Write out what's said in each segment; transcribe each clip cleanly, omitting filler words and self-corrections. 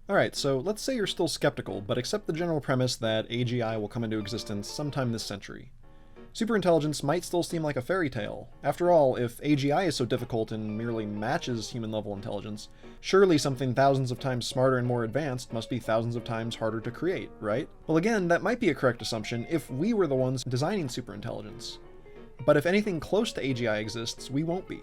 Alright, so let's say you're still skeptical, but accept the general premise that AGI will come into existence sometime this century. Superintelligence might still seem like a fairy tale. After all, if AGI is so difficult and merely matches human-level intelligence, surely something thousands of times smarter and more advanced must be thousands of times harder to create, right? Well again, that might be a correct assumption if we were the ones designing superintelligence. But if anything close to AGI exists, we won't be.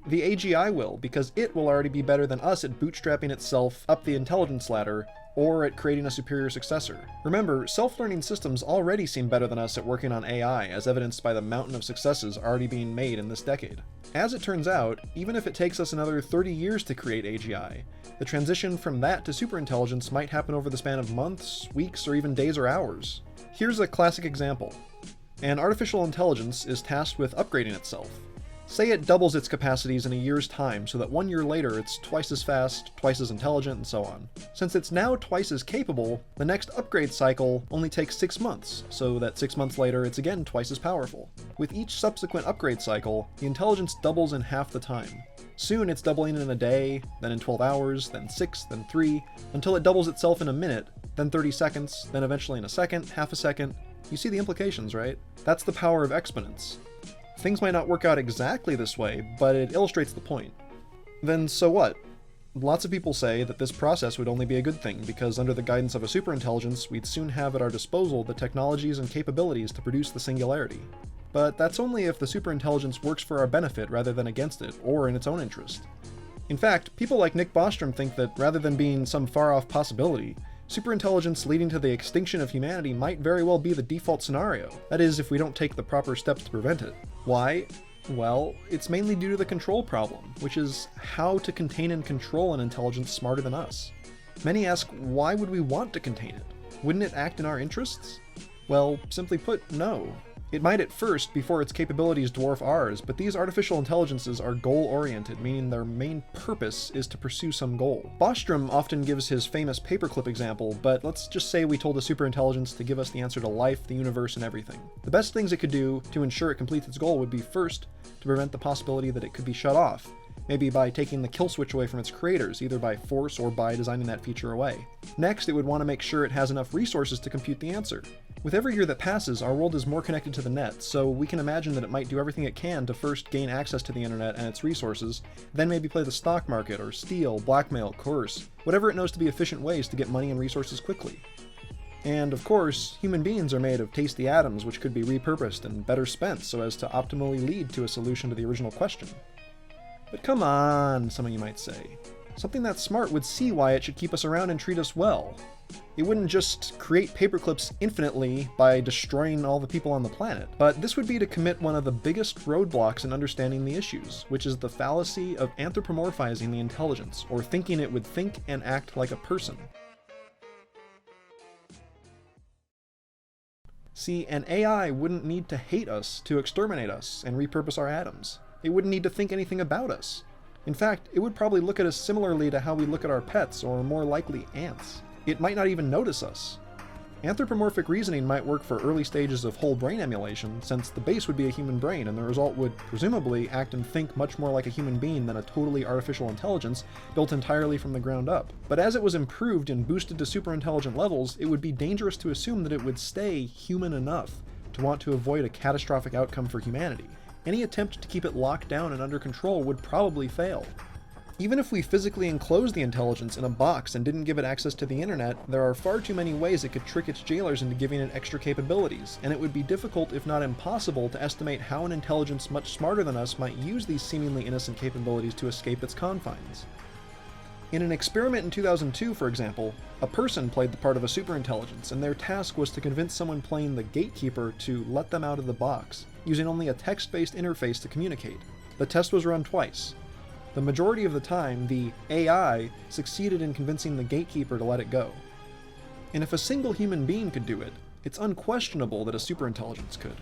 The AGI will, because it will already be better than us at bootstrapping itself up the intelligence ladder, or at creating a superior successor. Remember, self-learning systems already seem better than us at working on AI, as evidenced by the mountain of successes already being made in this decade. As it turns out, even if it takes us another 30 years to create AGI, the transition from that to superintelligence might happen over the span of months, weeks, or even days or hours. Here's a classic example. An artificial intelligence is tasked with upgrading itself. Say it doubles its capacities in a year's time so that 1 year later it's twice as fast, twice as intelligent, and so on. Since it's now twice as capable, the next upgrade cycle only takes 6 months, so that 6 months later it's again twice as powerful. With each subsequent upgrade cycle, the intelligence doubles in half the time. Soon it's doubling in a day, then in 12 hours, then 6, then 3, until it doubles itself in a minute, then 30 seconds, then eventually in a second, half a second. You see the implications, right? That's the power of exponents. Things might not work out exactly this way, but it illustrates the point. Then so what? Lots of people say that this process would only be a good thing, because under the guidance of a superintelligence, we'd soon have at our disposal the technologies and capabilities to produce the singularity. But that's only if the superintelligence works for our benefit rather than against it, or in its own interest. In fact, people like Nick Bostrom think that rather than being some far-off possibility, superintelligence leading to the extinction of humanity might very well be the default scenario. That is, if we don't take the proper steps to prevent it. Why? Well, it's mainly due to the control problem, which is how to contain and control an intelligence smarter than us. Many ask, why would we want to contain it? Wouldn't it act in our interests? Well, simply put, no. It might at first, before its capabilities dwarf ours, but these artificial intelligences are goal-oriented, meaning their main purpose is to pursue some goal. Bostrom often gives his famous paperclip example, but let's just say we told a superintelligence to give us the answer to life, the universe, and everything. The best things it could do to ensure it completes its goal would be first, to prevent the possibility that it could be shut off, maybe by taking the kill switch away from its creators, either by force or by designing that feature away. Next, it would want to make sure it has enough resources to compute the answer. With every year that passes, our world is more connected to the net, so we can imagine that it might do everything it can to first gain access to the internet and its resources, then maybe play the stock market, or steal, blackmail, coerce, whatever it knows to be efficient ways to get money and resources quickly. And of course, human beings are made of tasty atoms which could be repurposed and better spent so as to optimally lead to a solution to the original question. But come on, some of you might say. Something that smart would see why it should keep us around and treat us well. It wouldn't just create paperclips infinitely by destroying all the people on the planet, but this would be to commit one of the biggest roadblocks in understanding the issues, which is the fallacy of anthropomorphizing the intelligence, or thinking it would think and act like a person. See, an AI wouldn't need to hate us to exterminate us and repurpose our atoms. It wouldn't need to think anything about us. In fact, it would probably look at us similarly to how we look at our pets, or more likely, ants. It might not even notice us. Anthropomorphic reasoning might work for early stages of whole brain emulation, since the base would be a human brain and the result would presumably act and think much more like a human being than a totally artificial intelligence built entirely from the ground up. But as it was improved and boosted to superintelligent levels, it would be dangerous to assume that it would stay human enough to want to avoid a catastrophic outcome for humanity. Any attempt to keep it locked down and under control would probably fail. Even if we physically enclosed the intelligence in a box and didn't give it access to the internet, there are far too many ways it could trick its jailers into giving it extra capabilities, and it would be difficult, if not impossible, to estimate how an intelligence much smarter than us might use these seemingly innocent capabilities to escape its confines. In an experiment in 2002, for example, a person played the part of a superintelligence, and their task was to convince someone playing the gatekeeper to let them out of the box, using only a text-based interface to communicate. The test was run twice. The majority of the time, the AI succeeded in convincing the gatekeeper to let it go. And if a single human being could do it, it's unquestionable that a superintelligence could.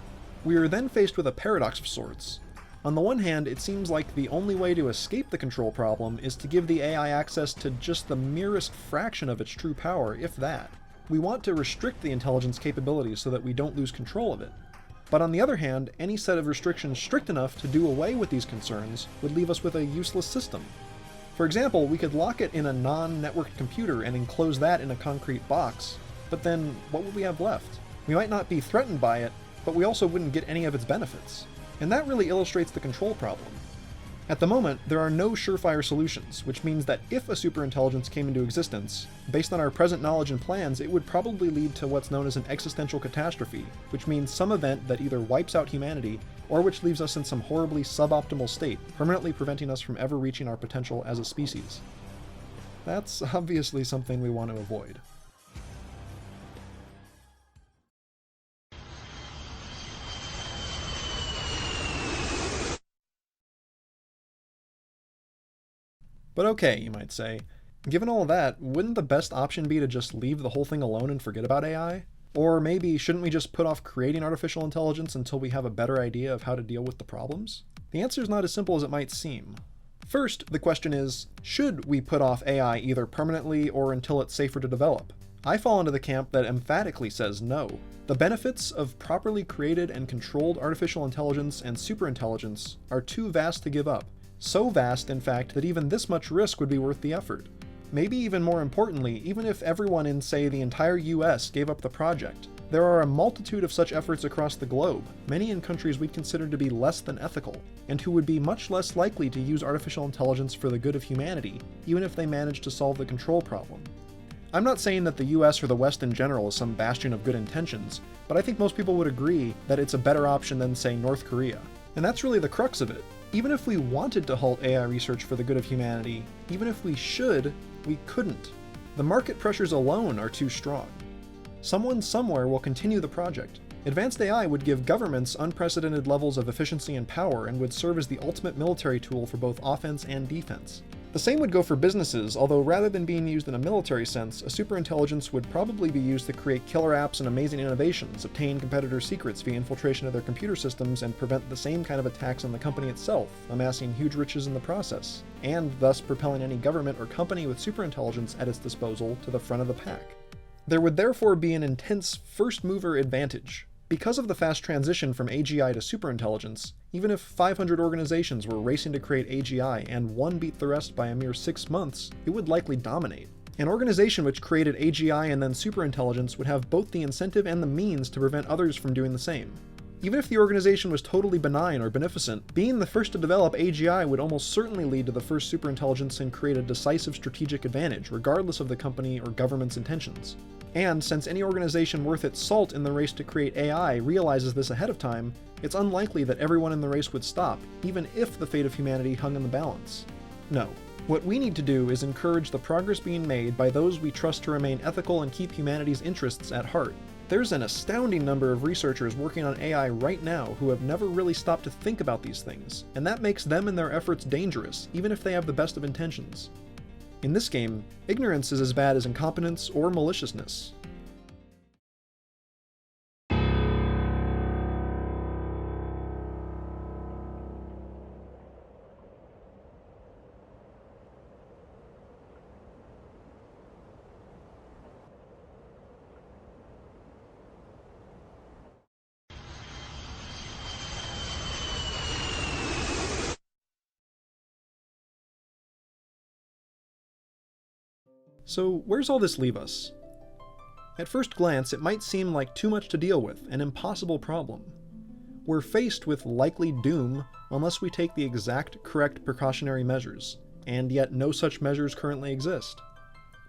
We are then faced with a paradox of sorts. On the one hand, it seems like the only way to escape the control problem is to give the AI access to just the merest fraction of its true power, if that. We want to restrict the intelligence capabilities so that we don't lose control of it. But on the other hand, any set of restrictions strict enough to do away with these concerns would leave us with a useless system. For example, we could lock it in a non-networked computer and enclose that in a concrete box, but then what would we have left? We might not be threatened by it, but we also wouldn't get any of its benefits. And that really illustrates the control problem. At the moment, there are no surefire solutions, which means that if a superintelligence came into existence, based on our present knowledge and plans, it would probably lead to what's known as an existential catastrophe, which means some event that either wipes out humanity, or which leaves us in some horribly suboptimal state, permanently preventing us from ever reaching our potential as a species. That's obviously something we want to avoid. But okay, you might say, given all that, wouldn't the best option be to just leave the whole thing alone and forget about AI? Or maybe shouldn't we just put off creating artificial intelligence until we have a better idea of how to deal with the problems? The answer is not as simple as it might seem. First, the question is, should we put off AI either permanently or until it's safer to develop? I fall into the camp that emphatically says no. The benefits of properly created and controlled artificial intelligence and superintelligence are too vast to give up. So vast, in fact, that even this much risk would be worth the effort. Maybe even more importantly, even if everyone in, say, the entire US gave up the project, there are a multitude of such efforts across the globe, many in countries we'd consider to be less than ethical, and who would be much less likely to use artificial intelligence for the good of humanity, even if they managed to solve the control problem. I'm not saying that the US or the West in general is some bastion of good intentions, but I think most people would agree that it's a better option than, say, North Korea. And that's really the crux of it. Even if we wanted to halt AI research for the good of humanity, even if we should, we couldn't. The market pressures alone are too strong. Someone somewhere will continue the project. Advanced AI would give governments unprecedented levels of efficiency and power and would serve as the ultimate military tool for both offense and defense. The same would go for businesses, although rather than being used in a military sense, a superintelligence would probably be used to create killer apps and amazing innovations, obtain competitors' secrets via infiltration of their computer systems, and prevent the same kind of attacks on the company itself, amassing huge riches in the process, and thus propelling any government or company with superintelligence at its disposal to the front of the pack. There would therefore be an intense first-mover advantage. Because of the fast transition from AGI to superintelligence, even if 500 organizations were racing to create AGI and one beat the rest by a mere 6 months, it would likely dominate. An organization which created AGI and then superintelligence would have both the incentive and the means to prevent others from doing the same. Even if the organization was totally benign or beneficent, being the first to develop AGI would almost certainly lead to the first superintelligence and create a decisive strategic advantage, regardless of the company or government's intentions. And since any organization worth its salt in the race to create AI realizes this ahead of time, it's unlikely that everyone in the race would stop, even if the fate of humanity hung in the balance. No. What we need to do is encourage the progress being made by those we trust to remain ethical and keep humanity's interests at heart. There's an astounding number of researchers working on AI right now who have never really stopped to think about these things, and that makes them and their efforts dangerous, even if they have the best of intentions. In this game, ignorance is as bad as incompetence or maliciousness. So where's all this leave us? At first glance, it might seem like too much to deal with, an impossible problem. We're faced with likely doom unless we take the exact correct precautionary measures, and yet no such measures currently exist.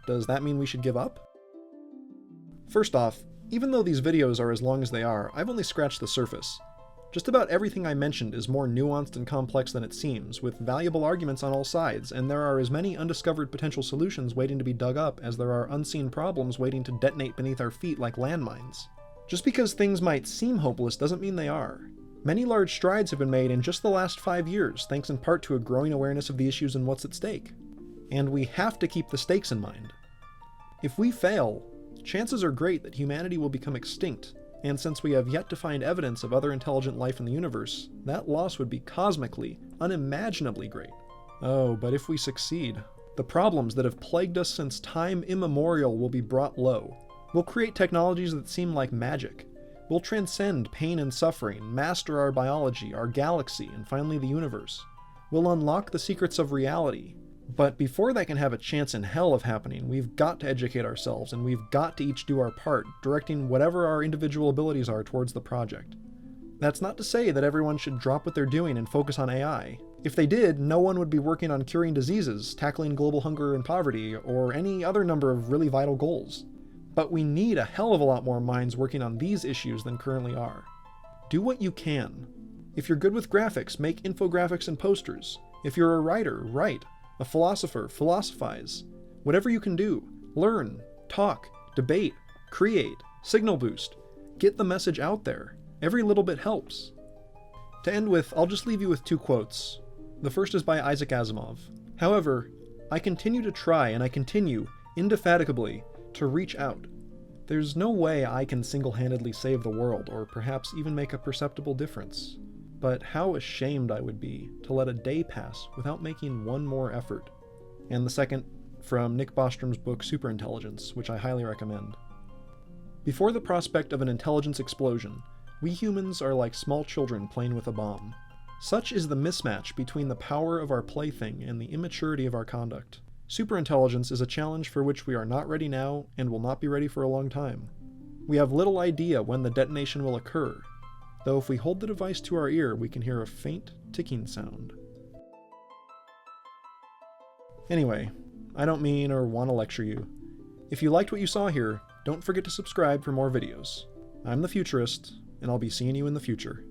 Does that mean we should give up? First off, even though these videos are as long as they are, I've only scratched the surface. Just about everything I mentioned is more nuanced and complex than it seems, with valuable arguments on all sides, and there are as many undiscovered potential solutions waiting to be dug up as there are unseen problems waiting to detonate beneath our feet like landmines. Just because things might seem hopeless doesn't mean they are. Many large strides have been made in just the last 5 years, thanks in part to a growing awareness of the issues and what's at stake. And we have to keep the stakes in mind. If we fail, chances are great that humanity will become extinct, and since we have yet to find evidence of other intelligent life in the universe, that loss would be cosmically, unimaginably great. Oh, but if we succeed, the problems that have plagued us since time immemorial will be brought low. We'll create technologies that seem like magic. We'll transcend pain and suffering, master our biology, our galaxy, and finally the universe. We'll unlock the secrets of reality. But before that can have a chance in hell of happening, we've got to educate ourselves, and we've got to each do our part, directing whatever our individual abilities are towards the project. That's not to say that everyone should drop what they're doing and focus on AI. If they did, no one would be working on curing diseases, tackling global hunger and poverty, or any other number of really vital goals. But we need a hell of a lot more minds working on these issues than currently are. Do what you can. If you're good with graphics, make infographics and posters. If you're a writer, write. A philosopher, philosophize. Whatever you can do, learn, talk, debate, create, signal boost. Get the message out there. Every little bit helps. To end with, I'll just leave you with 2 quotes. The first is by Isaac Asimov. However, I continue to try and I continue, indefatigably, to reach out. There's no way I can single-handedly save the world, or perhaps even make a perceptible difference. But how ashamed I would be to let a day pass without making one more effort. And the second, from Nick Bostrom's book Superintelligence, which I highly recommend. Before the prospect of an intelligence explosion, we humans are like small children playing with a bomb. Such is the mismatch between the power of our plaything and the immaturity of our conduct. Superintelligence is a challenge for which we are not ready now and will not be ready for a long time. We have little idea when the detonation will occur, though if we hold the device to our ear, we can hear a faint ticking sound. Anyway, I don't mean or want to lecture you. If you liked what you saw here, don't forget to subscribe for more videos. I'm the Futurist, and I'll be seeing you in the future.